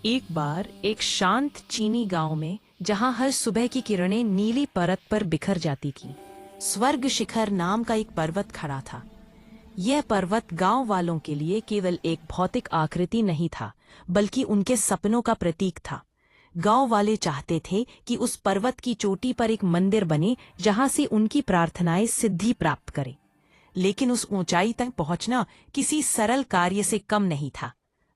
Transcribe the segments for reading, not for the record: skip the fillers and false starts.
एक बार एक शांत चीनी गांव में, जहां हर सुबह की किरणें नीली परत पर बिखर जाती थीं, स्वर्ग शिखर नाम का एक पर्वत खड़ा था। यह पर्वत गांव वालों के लिए केवल एक भौतिक आकृति नहीं था, बल्कि उनके सपनों का प्रतीक था। गांव वाले चाहते थे कि उस पर्वत की चोटी पर एक मंदिर बने, जहां से उनकी प्रार्थनाएं सिद्धि प्राप्त करें। लेकिन उस ऊंचाई तक पहुंचना किसी सरल कार्य से कम नहीं था।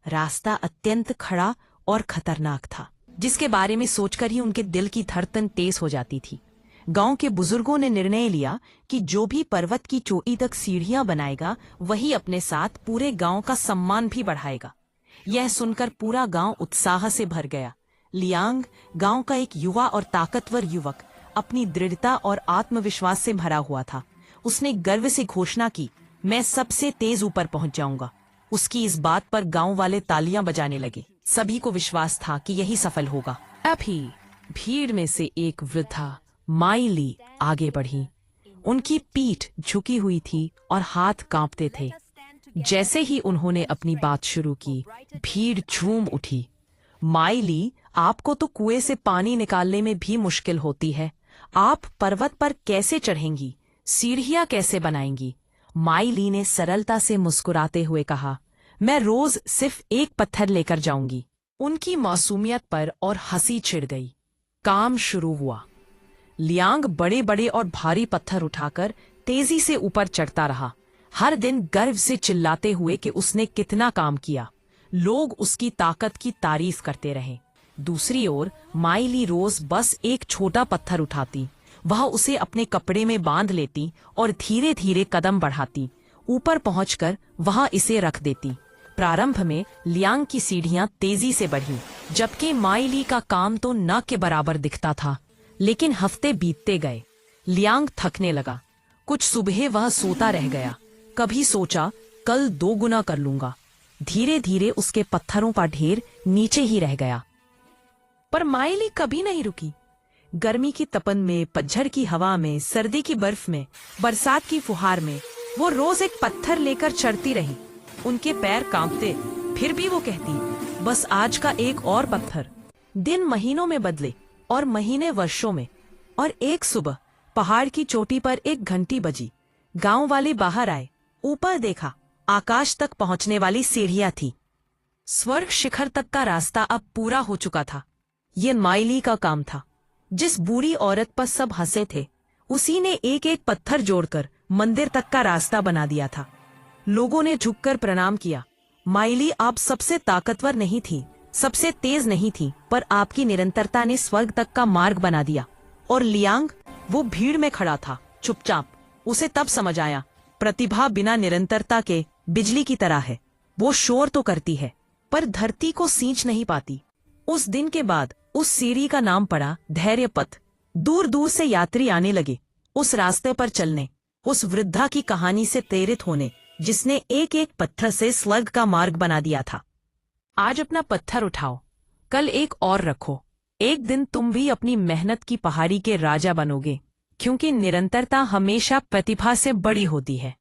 रास्ता अत्यंत खड़ा और खतरनाक था, जिसके बारे में सोचकर ही उनके दिल की धड़कन तेज हो जाती थी। गांव के बुजुर्गों ने निर्णय लिया कि जो भी पर्वत की चोटी तक सीढ़ियां बनाएगा, वही अपने साथ पूरे गांव का सम्मान भी बढ़ाएगा। यह सुनकर पूरा गांव उत्साह से भर गया। लियांग, गांव का एक युवा और ताकतवर युवक, अपनी दृढ़ता और आत्मविश्वास से भरा हुआ था। उसने गर्व से घोषणा की, मैं सबसे तेज ऊपर पहुंच जाऊंगा। उसकी इस बात पर गांव वाले तालियां बजाने लगे। सभी को विश्वास था कि यही सफल होगा। अभी भीड़ में से एक वृद्धा माइली आगे बढ़ी। उनकी पीठ झुकी हुई थी और हाथ कांपते थे। जैसे ही उन्होंने अपनी बात शुरू की, भीड़ झूम उठी। माइली, आपको तो कुएं से पानी निकालने में भी मुश्किल होती है। आप पर्वत पर कैसे चढ़ेंगी? सीढ़ियां कैसे बनाएंगी? माइली ने सरलता से मुस्कुराते हुए कहा, मैं रोज सिर्फ एक पत्थर लेकर जाऊंगी। उनकी मासूमियत पर और हंसी छिड़ गई। काम शुरू हुआ। लियांग बड़े बड़े और भारी पत्थर उठाकर तेजी से ऊपर चढ़ता रहा, हर दिन गर्व से चिल्लाते हुए कि उसने कितना काम किया। लोग उसकी ताकत की तारीफ करते रहे। दूसरी ओर माइली रोज बस एक छोटा पत्थर उठाती। वह उसे अपने कपड़े में बांध लेती और धीरे धीरे कदम बढ़ाती। ऊपर पहुंचकर वह इसे रख देती। प्रारंभ में लियांग की सीढ़ियां तेजी से बढ़ीं, जबकि माइली का काम तो न के बराबर दिखता था। लेकिन हफ्ते बीतते गए। लियांग थकने लगा। कुछ सुबह वह सोता रह गया। कभी सोचा, कल 2 गुना कर लूंगा। धीरे धीरे उसके पत्थरों का ढेर नीचे ही रह गया। पर माइली कभी नहीं रुकी। गर्मी की तपन में, पतझड़ की हवा में, सर्दी की बर्फ में, बरसात की फुहार में वो रोज एक पत्थर लेकर चढ़ती रही। उनके पैर कांपते, फिर भी वो कहती, बस आज का एक और पत्थर। दिन महीनों में बदले और महीने वर्षों में, और एक सुबह पहाड़ की चोटी पर एक घंटी बजी। गांव वाले बाहर आए। ऊपर देखा, आकाश तक पहुंचने वाली सीढ़ियां थी। स्वर्ग शिखर तक का रास्ता अब पूरा हो चुका था। ये माइली का काम था। जिस बूढ़ी औरत पर सब हंसे थे, उसी ने एक एक पत्थर जोड़कर मंदिर तक का रास्ता बना दिया था। लोगों ने झुककर प्रणाम किया। माइली, आप सबसे ताकतवर नहीं थी, सबसे तेज नहीं थी, पर आपकी निरंतरता ने स्वर्ग तक का मार्ग बना दिया। और लियांग, वो भीड़ में खड़ा था, चुपचाप। उसे तब समझ आया, प्रतिभा बिना निरंतरता के बिजली की तरह है। वो शोर तो करती है, पर धरती को सींच नहीं पाती। उस दिन के बाद उस सीढ़ी का नाम पड़ा धैर्य पथ। दूर दूर से यात्री आने लगे, उस रास्ते पर चलने, उस वृद्धा की कहानी से प्रेरित होने, जिसने एक एक पत्थर से स्वर्ग का मार्ग बना दिया था। आज अपना पत्थर उठाओ, कल एक और रखो। एक दिन तुम भी अपनी मेहनत की पहाड़ी के राजा बनोगे, क्योंकि निरंतरता हमेशा प्रतिभा से बड़ी होती है।